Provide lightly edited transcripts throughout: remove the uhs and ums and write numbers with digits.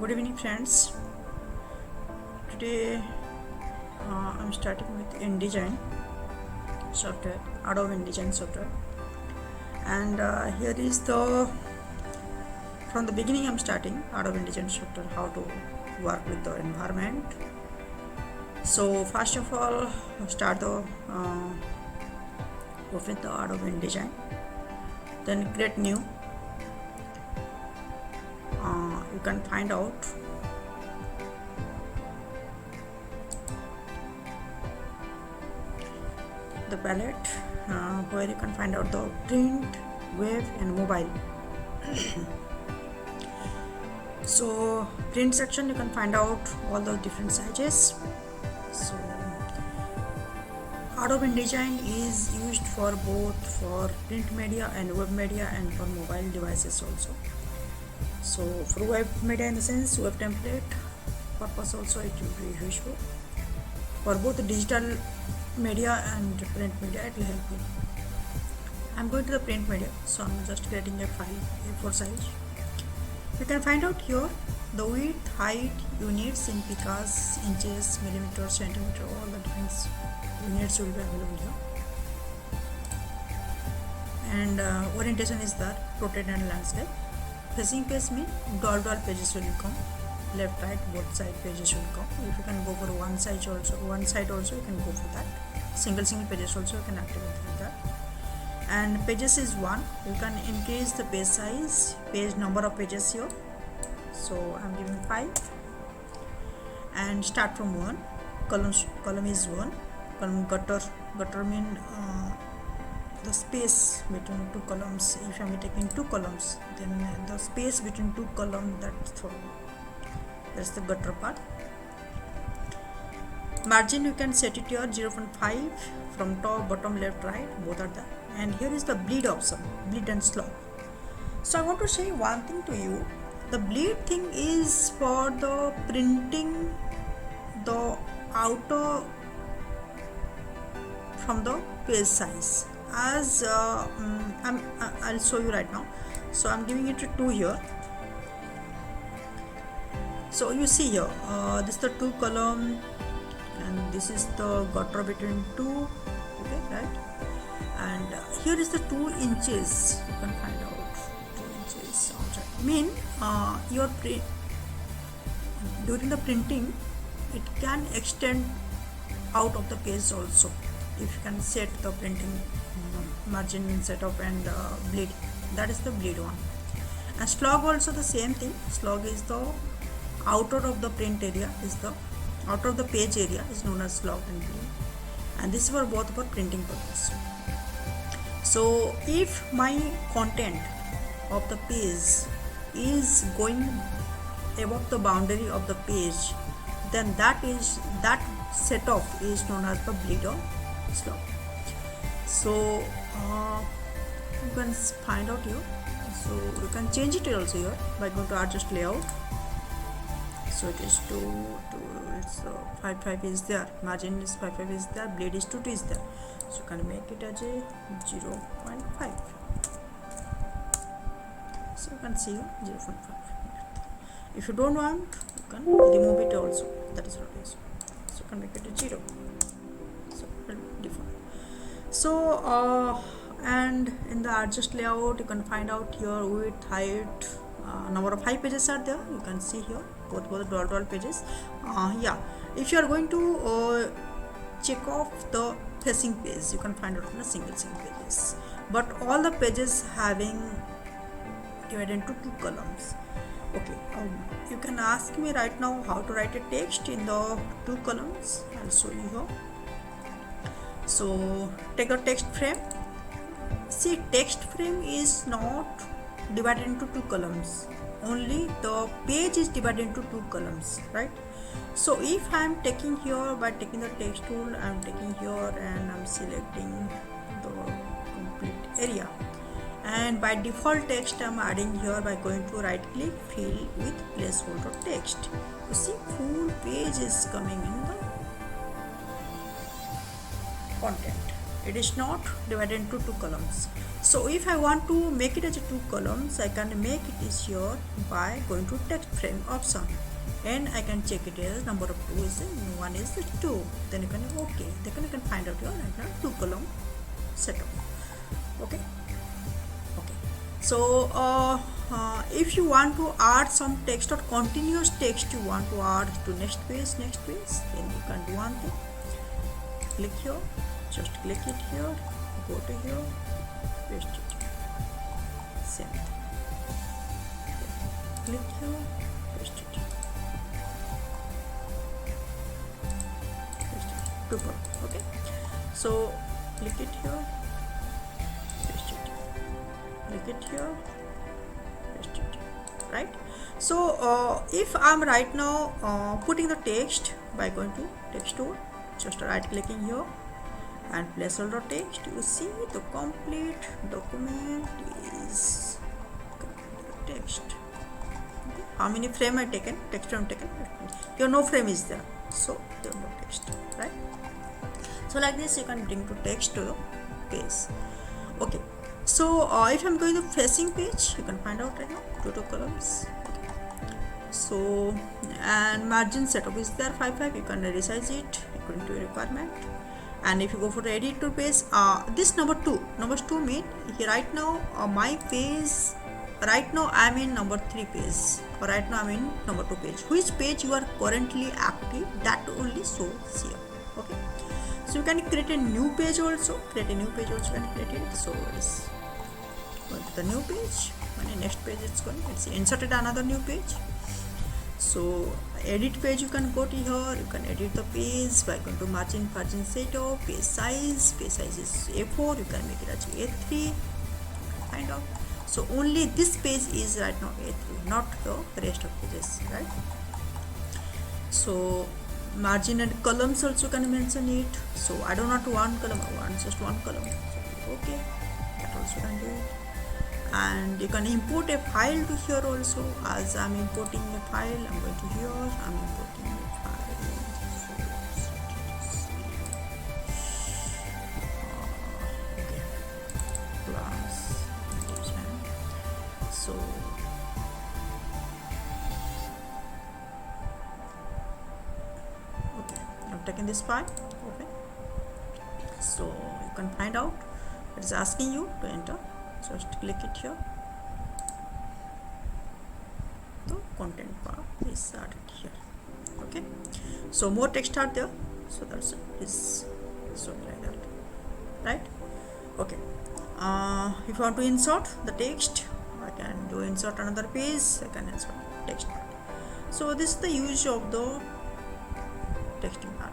Good evening, friends. Today I'm starting with InDesign software, Adobe InDesign software, and here is the from the beginning I'm starting Adobe InDesign software, how to work with the environment. So first of all, start the open the Adobe InDesign, then create new. You can find out the palette where you can find out the print, web and mobile. So print section, you can find out all the different sizes. So Adobe InDesign is used for both for print media and web media and for mobile devices also. So for web media, in the sense web template purpose also it will be useful. For both digital media and print media it will help you. I'm going to the print media, so I'm just creating a file A4 size. You can find out here the width, height, units in picas, inches, millimeter, centimeter, all the different units will be available here. And orientation is that portrait and landscape. Facing page means dual pages will come, left, right, both side pages will come. If you can go for one side also you can go for that. Single pages also you can activate like that. And pages is 1. You can increase the page size, page number of pages here. So I'm giving 5. And start from 1. Column is 1. Column gutter mean the space between two columns. If I'm taking two columns, then the space between two columns, that's the gutter part. Margin you can set it here 0.5 from top, bottom, left, right, both are there. And here is the bleed option, bleed and slog. So I want to say one thing to you. The bleed thing is for the printing the outer from the page size. As I'll show you right now. So I'm giving it a 2 here. So you see here, this is the 2 column and this is the gutter between 2, okay, right? And here is the 2 inches. You can find out 2 inches outside. Mean your print during the printing, it can extend out of the page also. If you can set the printing margin setup and bleed, that is the bleed one. And slog also the same thing. Slog is the outer of the print area, is the outer of the page area is known as slog and bleed. And this is for both for printing purpose. So if my content of the page is going above the boundary of the page, then that setup is known as the bleed or slog. So you can find out here. So you can change it also here by going to adjust layout. So it is 2, it's 5 is there, margin is 5 is there, bleed is 2 is there. So you can make it as a 0.5. So you can see 0.5. If you don't want, you can remove it also. That is what it is. So you can make it a 0. So default. So and in the adjust layout you can find out your width, height, number of 5 pages are there. You can see here both dual pages. Yeah, if you are going to check off the facing page, you can find out on the single pages, but all the pages having divided into 2 columns. Okay, you can ask me right now how to write a text in the 2 columns. I'll show you here. So take a text frame. See, text frame is not divided into 2 columns. Only the page is divided into 2 columns, right? So if I am taking here, by taking the text tool, I am taking here and I am selecting the complete area. And by default text I am adding here by going to right click, fill with placeholder text. You see, full page is coming in the content. it is not divided into two columns. So if I want to make it as a two columns, I can make it is here by going to text frame option, and I can check it as number of two is one is 2. Then you can okay. Then you can find out your two column setup. Okay. So if you want to add some text or continuous text you want to add to next page, then you can do one thing. Click here, just click it here, go to here, paste it, same thing. Click here, paste it, two column. Okay. So click it here, paste it, click it here, paste it, right? So if I'm right now putting the text by going to text tool, just right clicking here and placeholder text, you see the complete document is text. Okay. How many frame I taken? Text frame taken. Here no frame is there, so there no text, right? So like this you can bring to text to the page. Okay. So if I'm going to facing page, you can find out right now two columns. Okay. So and margin setup is there 5 you can resize it according to your requirement. And if you go for the edit to page, this number two mean here right now my page right now I'm in number 3 page, or right now I'm in number 2 page. Which page you are currently active, that only shows here. Okay. So you can create a new page also. You can create it. So it's going to the new page. When the next page it's inserted another new page. So edit page you can go to here. You can edit the page by going to margin setup, page size is A4. You can make it as A3. Find out. So only this page is right now A3, not the rest of pages, right? So margin and columns also can mention it. So I do not one column, I want just one column. So okay, that also can do it. And you can import a file to here also. As I'm importing a file, I'm going to here, I'm importing a file. Okay, plus so okay, I've taken this file. Okay, so you can find out it's asking you to enter. Just click it here. The content part is started here. Okay, so more text are there, so that's it. Is showing like that, right? Okay. If you want to insert the text, I can do insert another page. I can insert text part. So this is the use of the texting part.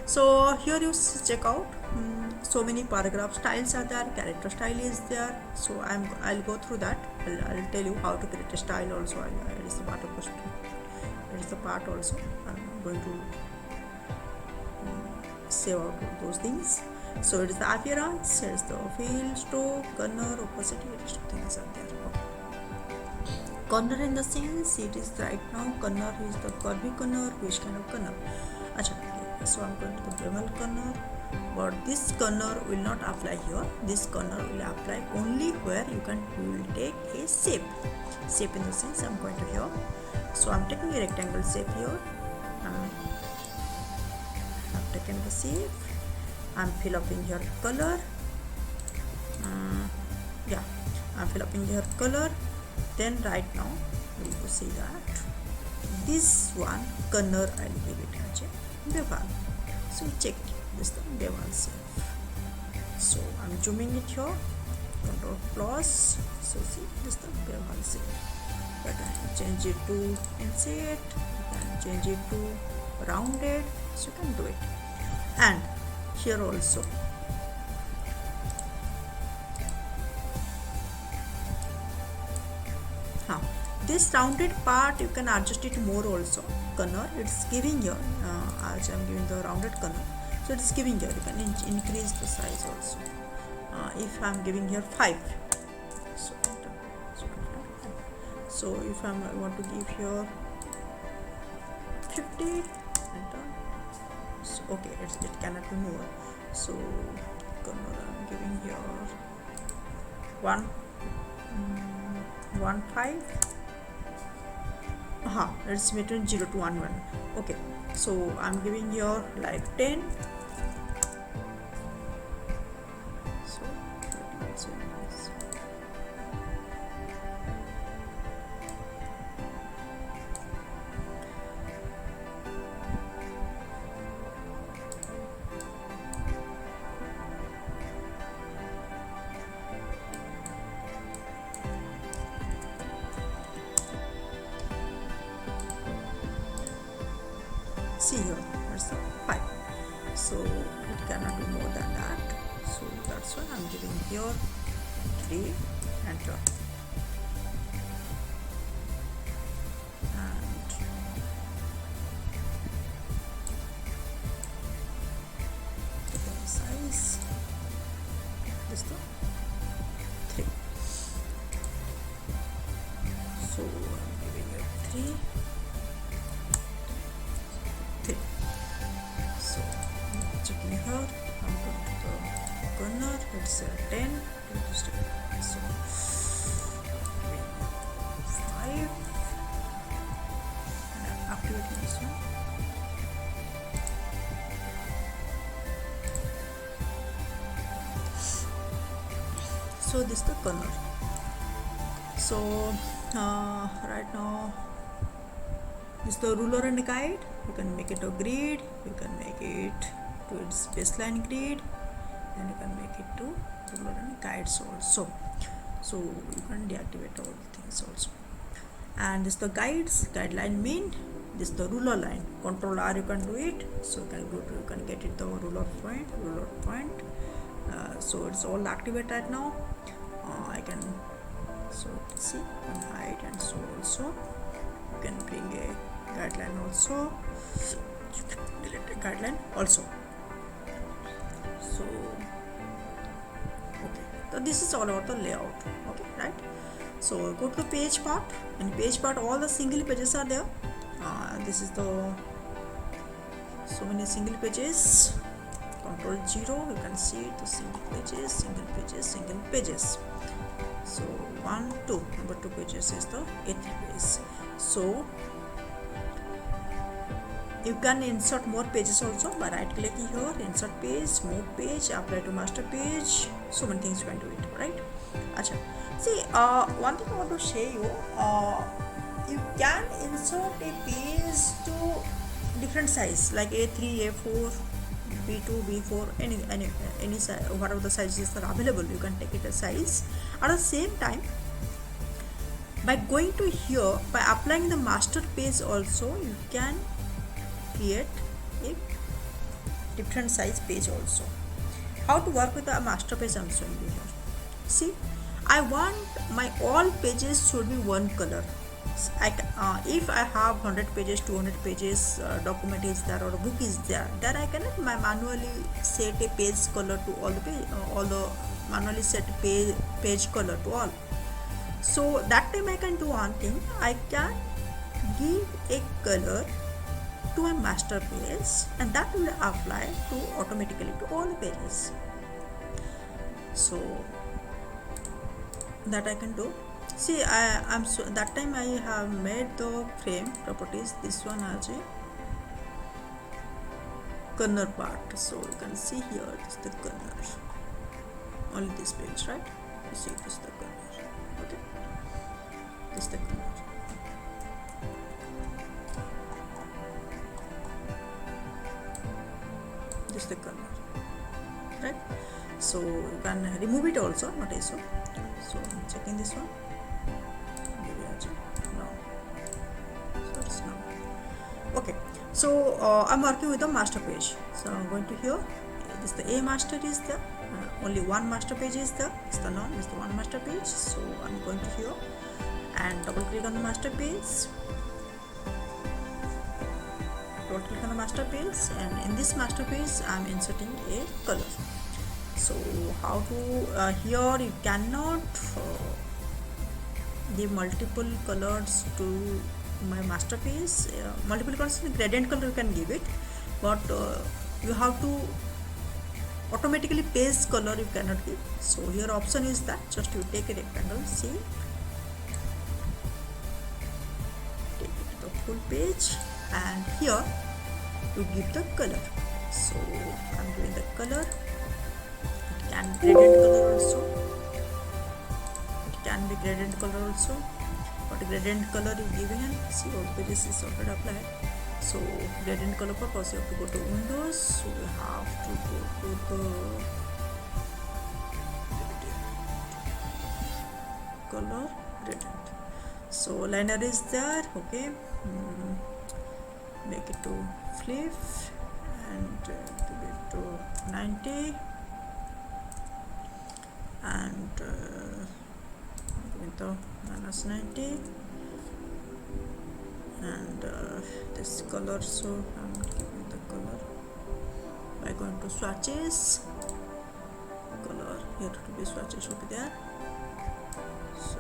So here you check out. So many paragraph styles are there, character style is there. So I'll go through that. I'll tell you how to create a style also. It is the part of question. It is the part also. I'm going to save out those things. So it is the appearance, it is the fill, stroke, corner, opacity, it is things are there. Okay. Corner in the sense, it is right now corner is the curvy corner, which kind of corner. Achha, so I'm going to the bevel corner. But this corner will not apply here. This corner will apply only where you will take a shape. Shape in the sense I'm going to here. So I'm taking a rectangle shape here. I've taken the shape. I'm fill up in here color. Yeah, I'm fill up in here color. Then right now we will see that this one corner I'll give it as a bevel. So check this the bevel shape. So I'm zooming it here. Control plus. So see this the bevel shape. You can change it to inset. You can change it to rounded. So you can do it. And here also. This rounded part you can adjust it more also. Corner it's giving here. As I'm giving the rounded corner. So it's giving here, you can increase the size also. If I'm giving here 5, so if I want to give here 50, enter. So okay, it cannot be more. So color I'm giving here 1.5. It's between 0 to 1. Okay, so I'm giving here like 10. So let's say this. See here, that's the 5. So it cannot be more than that. So that's why I'm giving here 3, enter. And the size, this the 3. So I'm giving it 3. So checking here, I'm going to the corner, it's 10, so 5, and I'm activating this one. So this is the corner. So right now this is the ruler and guide. You can make it a grid, you can make it to its baseline grid, and you can make it to ruler and guides also. So you can deactivate all things also. And this is the guides, guideline mean, this is the ruler line, control R you can do it. So you can go to, you can get it the ruler point. So it's all activated right now. I can, so see, and hide, and so also you can bring a guideline also, delete a guideline also. So okay, so this is all about the layout. Okay, right? So go to the page part. In page part all the single pages are there. This is the so many single pages. Control 0, you can see the single pages. So 1, 2, number 2 pages is the A3 page. So you can insert more pages also by right clicking here, insert page, move page, apply to master page. So many things you can do it, right? Acha. See, one thing I want to show you, you can insert a page to different size like A3, A4, B2, B4, any size, whatever the sizes are available, you can take it a size. At the same time, by going to here, by applying the master page also, you can create a different size page also. How to work with a master page I'm showing you here. See, I want my all pages should be one color. If I have 100 pages, 200 pages, document is there or a book is there, then I cannot manually set a page color to all the page, manually set page color to all. So that time I can do one thing, I can give a color to my master page, and that will apply to automatically to all the pages. So that I can do. See, I'm so that time I have made the frame properties. This one has a corner part. So you can see here this is the corner. Only this page, right? You see this is the corner. Okay. This is the corner. This is the corner. Right? So you can remove it also, not issue. So I'm checking this one. Okay, so I'm working with the master page. So I'm going to here. This the A master is there. Only one master page is there. It's the none. It's the one master page. So I'm going to here and double click on the master page. Double click on the master page, and in this master page I'm inserting a color. So how to here you cannot give multiple colors to my master page. Multiple colors, gradient color you can give it, but you have to automatically paste color you cannot give. So here option is that just you take a rectangle, see, take it to the full page, and here you give the color. So I'm giving the color. It can be gradient color also. It can be gradient color also. What gradient color you give in? See, all pages is already applied. So gradient color purpose, you have to go to Windows. So you have to go to the color gradient. So liner is there. Okay, make it to flip and give it to 90 and give the minus 90 and this color. So I'm giving the color by going to swatches, color here to be swatches should be there. So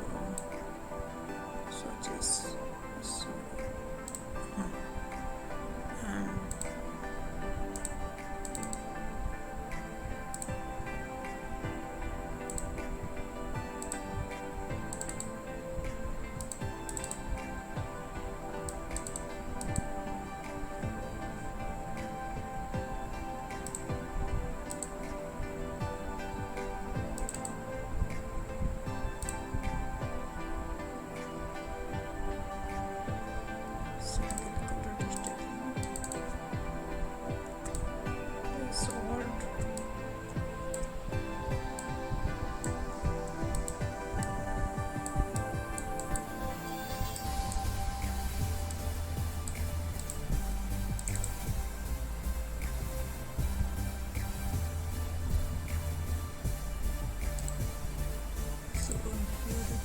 swatches, so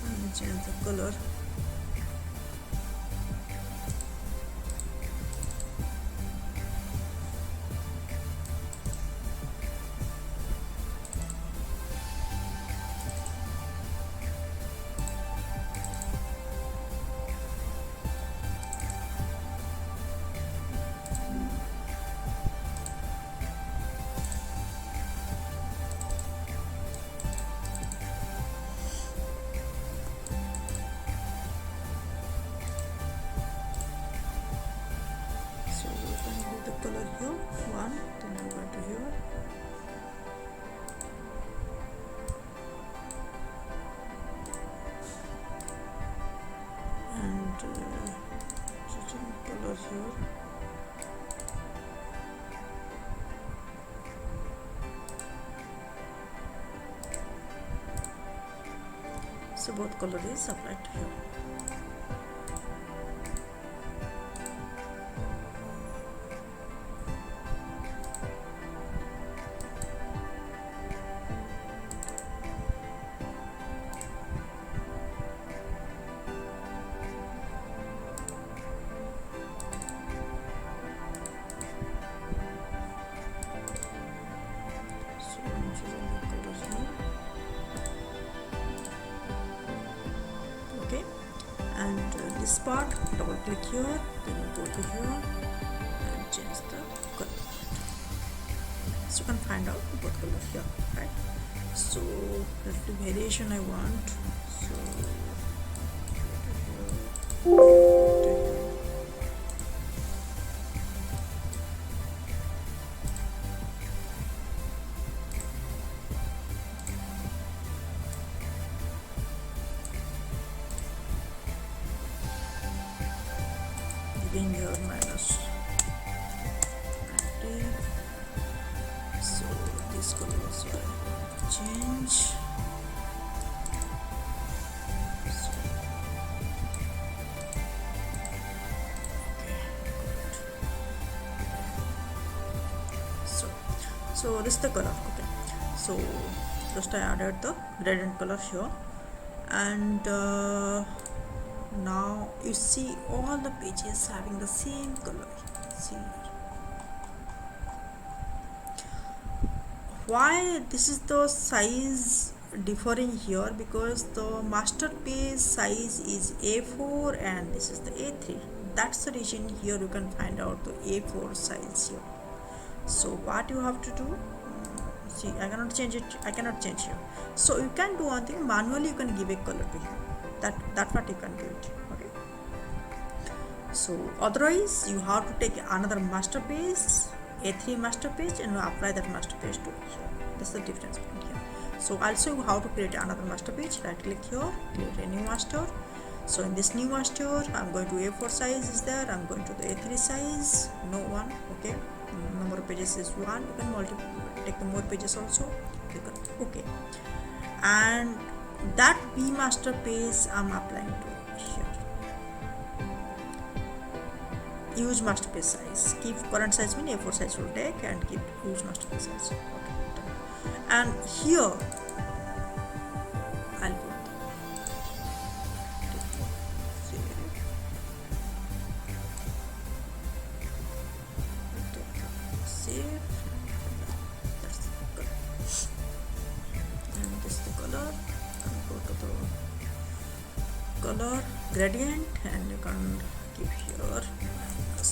and change the color. Color here, one, then I'm going to here, and switching color here, so both color is applied here. And this part, double click here, then you go to here and change the color. So you can find out both color here, right? So the variation I want, so giving your minus 90. So this color also change. So, okay, so this is the color. Okay, so just I added the gradient color here, and now you see all the pages having the same color. See why this is the size differing here, because the master page size is A4 and this is the A3. That's the reason here you can find out the A4 size here. So what you have to do, see, I cannot change it, I cannot change here. So you can do one thing, manually you can give a color to here. That's what you can do it. Okay, so otherwise you have to take another master page, A3 master page, and apply that master page to here. That's the difference point here. So I'll show you how to create another master page. Right click here, create a new master. So in this new master, I'm going to A4 size is there, I'm going to the A3 size, no one. Okay, number of pages is 1. You can take the more pages also. Click on OK, and that B master page I'm applying to here. Use master page size, keep current size mean A4 size will take, and keep use master page size. Okay, and here I'll put save. That's the color, and this is the color. Go to the color gradient, and you can keep here minus.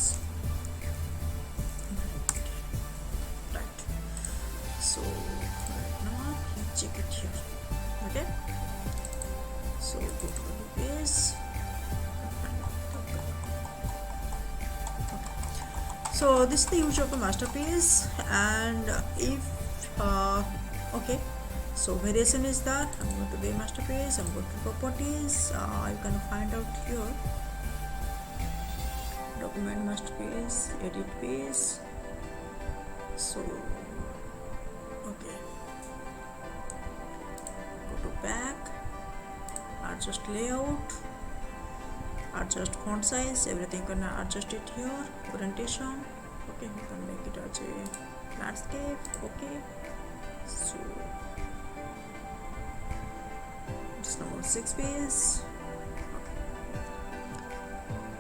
Right. So right now you check it here. Okay. So go to the base. So this is the use of a masterpiece, and if okay, so variation is that I'm going to the masterpiece, I'm going to properties. You can find out here document masterpiece, edit piece. So okay, go to back, adjust layout, adjust font size, everything you can adjust it here. Orientation, okay, you can make it as a landscape. Okay, so it's number 6 page. Okay,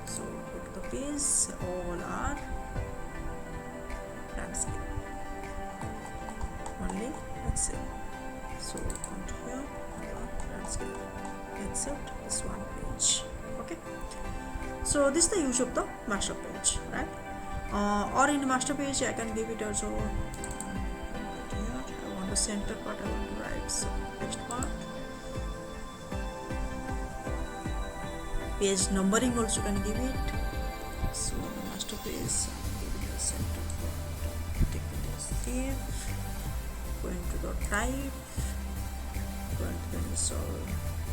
so go to the page, all are landscape only except, so come to here, landscape except this one page. Okay, so this is the use of the master page, right? Or in master page I can give it also here. I want the center part, I want to write, so next part, page numbering also can give it. So the master page, give it the center part, take the save, go into the type, go into the install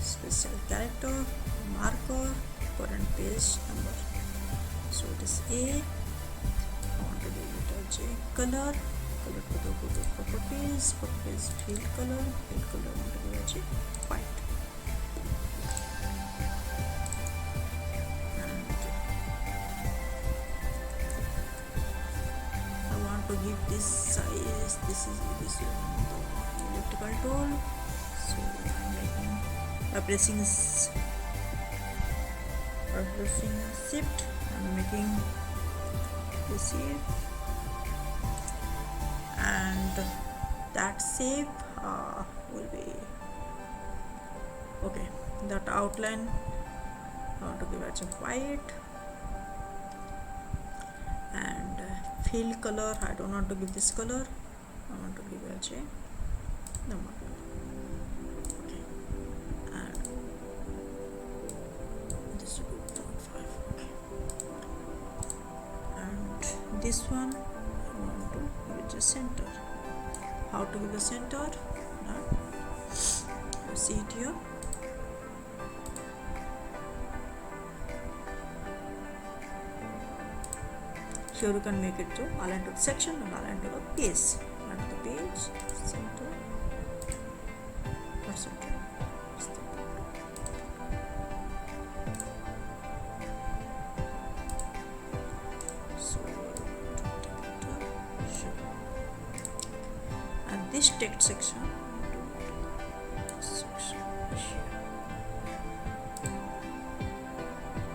special character, marker, current page number. So this A, I want to give it as a color to go to properties, field color, I want to give it as a white. And I want to give this size, this one the elliptical tool. So I'm pressing shift, I'm making this shape, and that shape will be okay. That outline I want to give it a white, and fill color I don't want to give this color, I want to give it a number. This one I want to give it the center. How to give the center? Now you see it here. Here you can make it to align to the section and align to the page. Align to the page, center, or center. This text section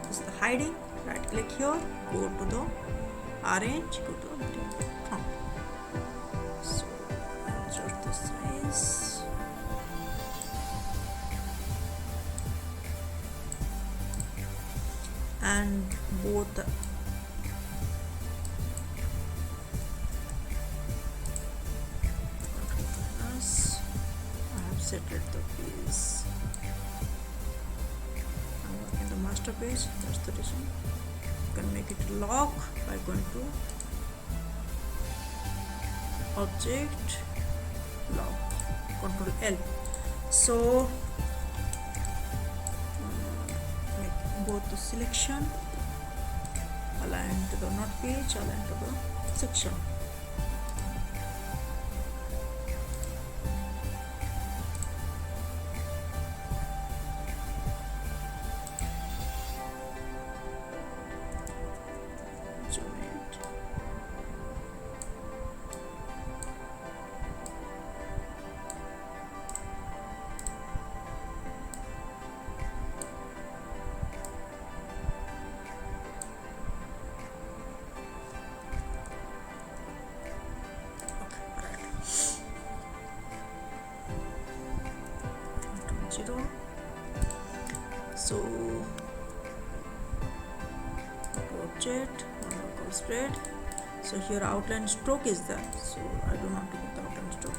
is the hiding. Right click here, go to the arrange, go to the font. So adjust the size. And both separate the page. I'm working the master page, that's the reason. You can make it lock by going to object, lock, Control L. So make both the selection, align to the not page, align to the section. So object, local spread. So here outline stroke is there, so I do not put the outline stroke.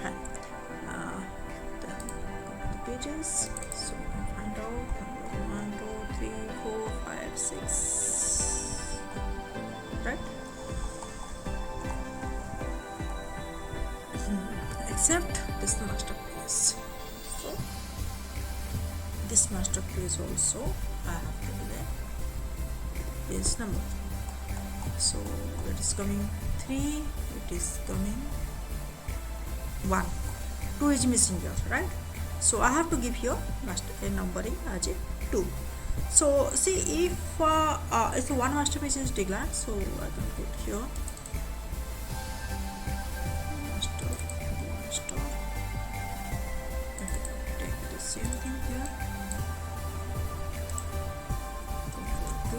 Then go to the pages. So you can find out number 1, 2, 3, 4, 5, 6. Right? Except this master page. So this master page also I have to do the page number. So it is coming 3, it is coming 1, 2 is missing here, right? So I have to give here a numbering as a 2. So see, if one master page is declared, so I can put here same thing here. Control 2,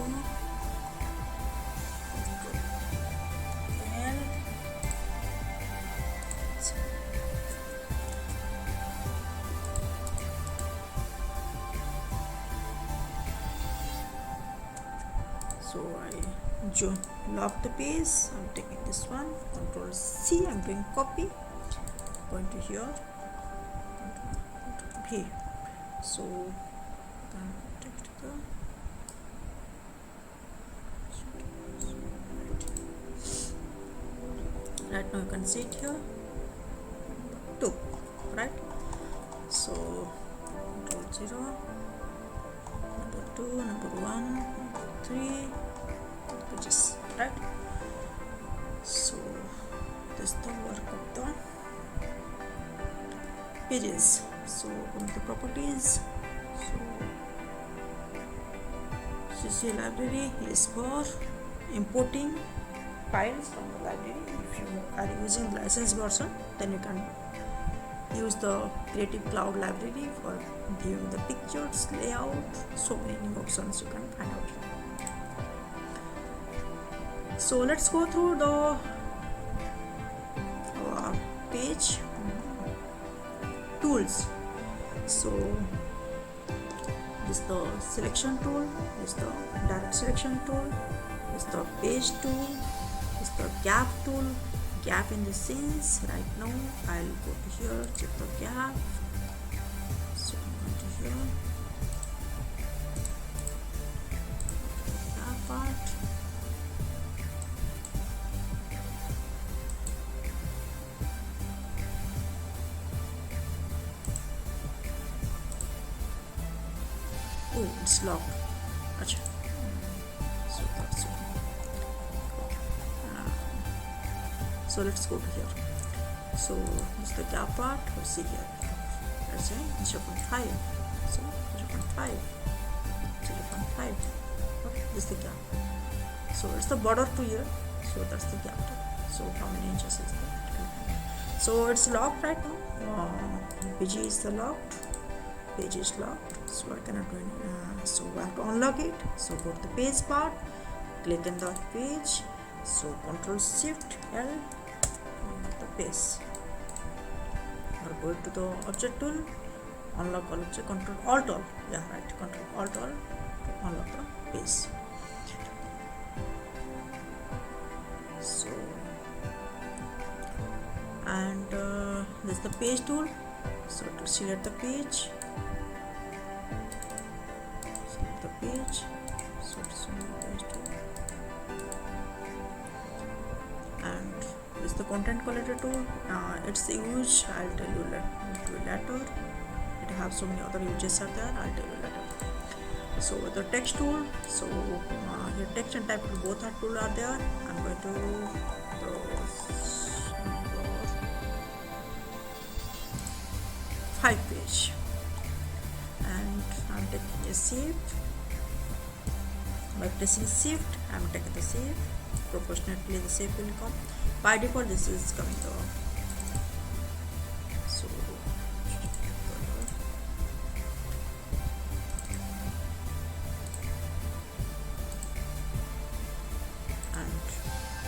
Control L. So I lock the page. I'm taking this one. Control C. I'm doing copy. Going to here. Okay. So take the right now you can see it here 2, right? So Control 0, number 2, number 1, number 3, pages, right? So this is the work of the pages. So come to the properties. So CC library is for importing files from the library. If you are using licensed version, then you can use the Creative Cloud library for viewing the pictures, layout, so many options you can find out here. So let's go through the page tools. So this is the selection tool, this is the direct selection tool, this is the page tool, this is the gap tool, gap in the scenes. Right now I'll go to here, check the gap. So I'm going to here, gap part. Oh, it's locked. Achha. So that's it. So let's go to here. So this is the gap part. Let's see here. Let's say 0.5. So 0.5. 0.5. Okay, this is the gap. So it's the border to here. So that's the gap. So how many inches is that? So it's locked right now. Page is locked. Page is locked. So I cannot do anything. So I have to unlock it. So go to the page part, click on the page. So Control Shift L on the page. Or go to the object tool, unlock all object. Control Alt All. Yeah, right. Control Alt All to unlock the page. So the page tool. So to select the page, so it's on the page tool, and this is the content collector tool. Its use I'll tell you later. It have so many other uses are there, I'll tell you later. So the text tool, so here text and type tool, both are tool are there. I'm going to those 5 page, and I'm taking a shift. By pressing shift, I'm taking the shift. Proportionately the shape will come. By default this is coming the so and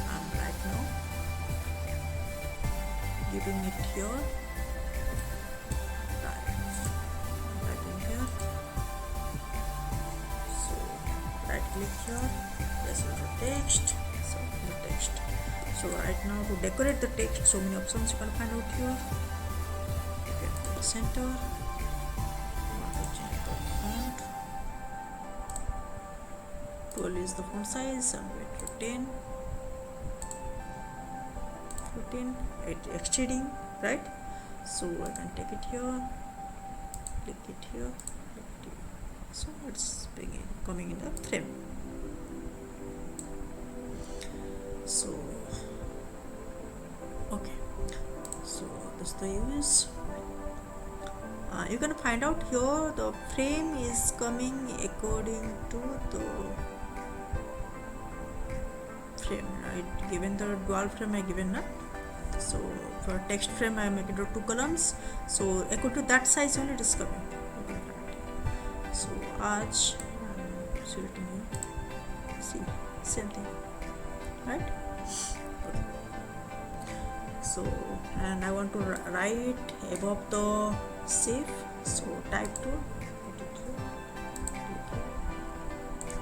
I'm right now giving it here, right in here. So right click here, this is the text. So the text. So right now to decorate the text, so many options you can find out here. Okay, center. I want to change the font. 12 is the font size, and wait for 10. 14, exceeding, right? So I can take it here, click it here, click it here. So it's coming in the frame. So okay, so this is the use. You can find out here the frame is coming according to the frame, right? Given the dual frame I given now. So for text frame I make it into 2 columns. So according to that size only it is coming. So arch, selecting here. See, same thing, right? So and I want to write above the shape. So type tool,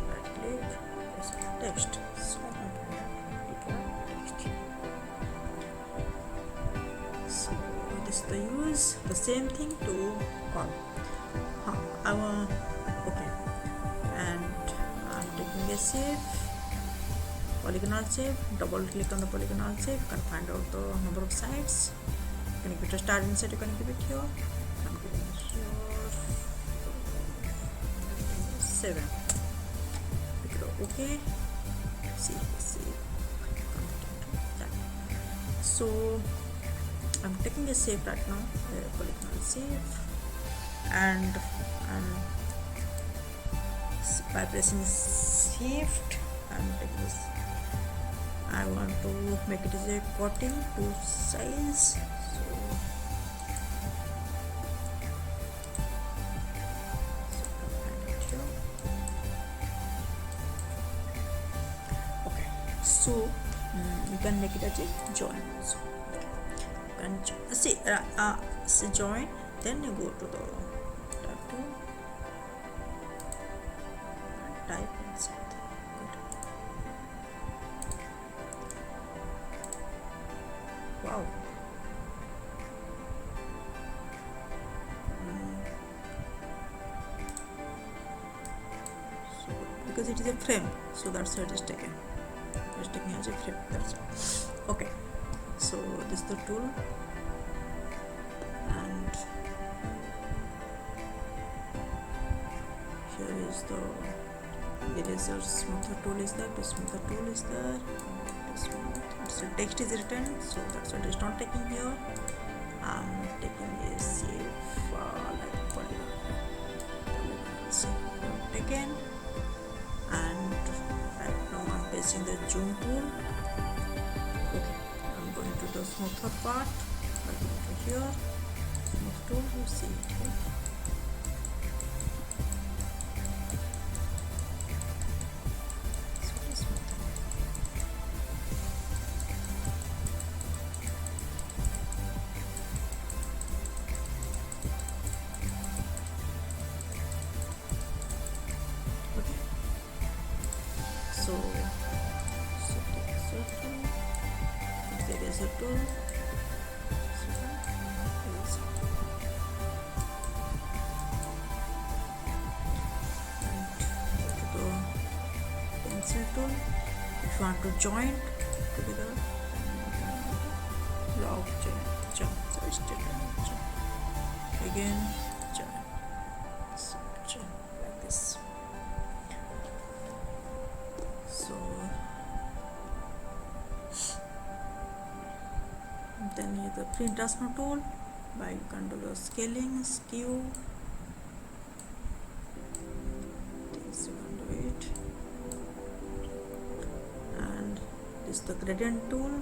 right click, text. So this is the use, the same thing to all. I want, okay, and I'm taking a shape, polygonal shape, double click on the polygonal shape, you can find out the number of sides. You can give it a start inside, you can give it here. I'm giving it here 7. Click it okay. See. So I'm taking a shape right now, a polygonal shape, and by pressing shift, I'm taking this. I want to make it as a cutting to size. So you can make it as a join. So you can see join, then you go to the tab tool, type inside. Good. Wow. So because it is a frame, so that's why it is taken. It's taking as a frame. That's it. Okay. So this is the tool, and here is the eraser smoother tool is there. The smoother tool is there. So text is written, so that's why it is not taking here. I'm taking a shape like polygon. Taken, and right now I'm pressing the zoom tool. Okay. Going to the smoother part, I go to here, smooth tool, you see it here. So it is smooth. Okay. So take a tool. tool. If you want to join together, log join. So it's still join. Again join. So join like this. So then here the print transform tool, by you can do the scaling, skew, things you can do it, and this is the gradient tool.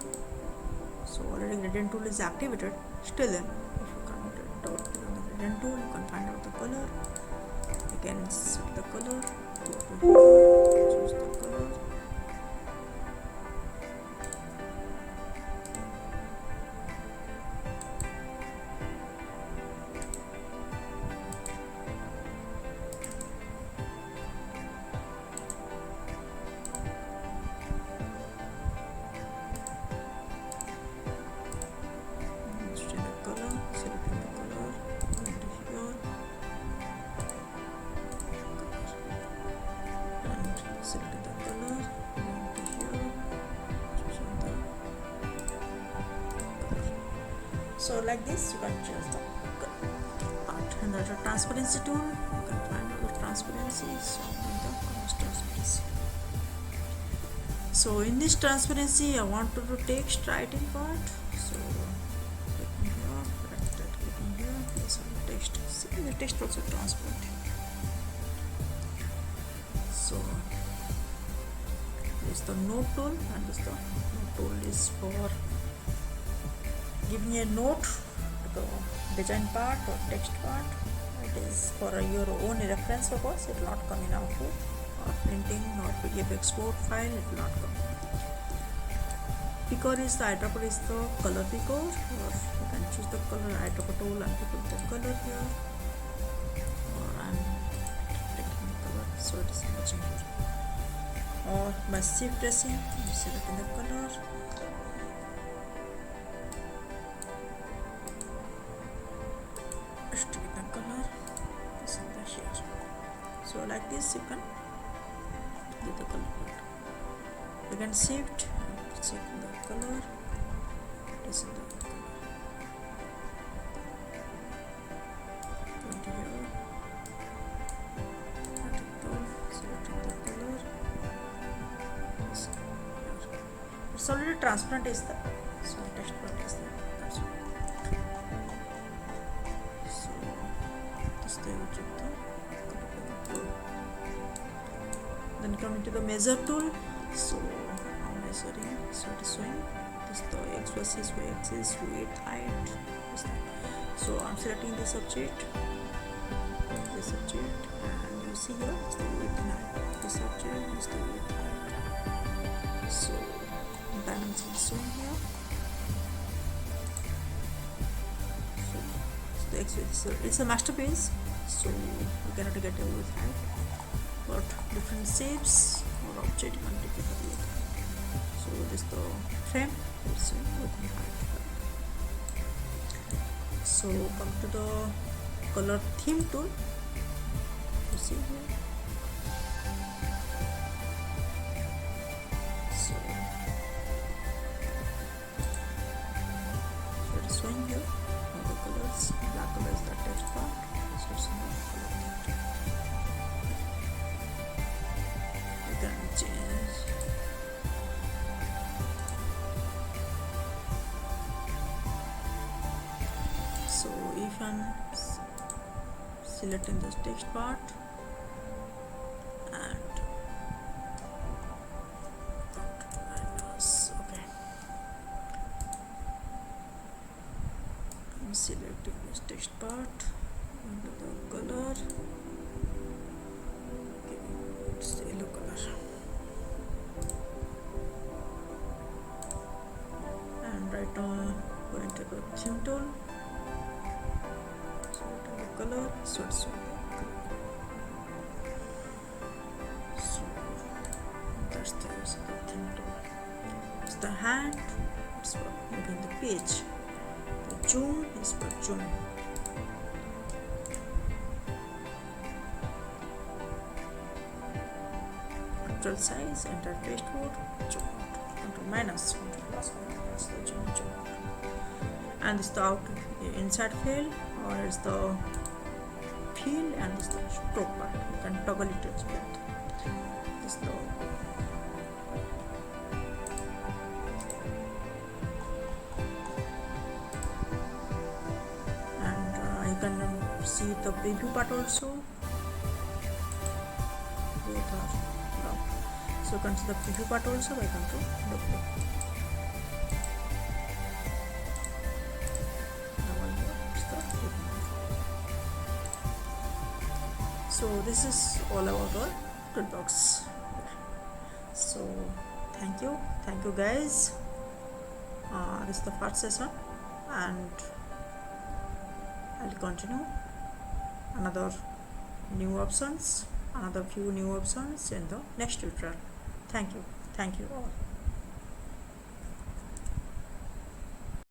So already gradient tool is activated. Still then, if you come to the gradient tool, you can find out the color. You can set the color, go to here, choose the color. So like this you can choose the part. And there's a transparency tool, you can find all the transparency. So in the transparency, so in this transparency I want to do text writing part. So clicking here, clicking here, place on the text. See, the text also transparent. So this is the note tool, and this the note tool is for giving a note to the design part or text part. It is for your own reference purpose. It will not come in output or printing or PDF export file. It will not come. Picker is the eyedropper is the color picker, or you can choose the color eyedropper tool and put the color here. Or I'm taking the color, so it is matching here. Or by shift pressing, you select the color. So like this you can get the color. You can shift and check the color. This is the color. Go to here. Selecting the color. It's already transparent is there. So text part is there. That's all. So this they will check the. Then coming to the measure tool. So now measuring, so it is showing this the x versus y axis, width, height. So I'm selecting the subject, and you see here is the width and height. The subject is the width and height. So dimension is shown here. So the x, it's a masterpiece. So you cannot get a width height. But different shapes or object you can take it away. So this is the frame, it's with height. So come to the color theme tool. You see here. So it is showing here all the colors. Black color is the text part. So it's not color. So if I'm selecting this text part and okay, I'm selecting this text part under the color, it's the yellow color. Right now going to the theme tool, select the color, so it's so that's the use of the theme tool. It's the hand, it's for moving the page. The zoom is for zoom. Control size, enter pasteboard, zoom out, Control minus, Control plus, Control plus, zoom out. And this is the out inside fill, or it's the fill, and this is the stroke part. You can toggle it as both. This is the you can see the preview part also. Both are locked. So you can see the preview part also by Control W. So this is all about our toolbox. So thank you guys. This is the first session, and I'll continue another few new options in the next tutorial. Thank you all.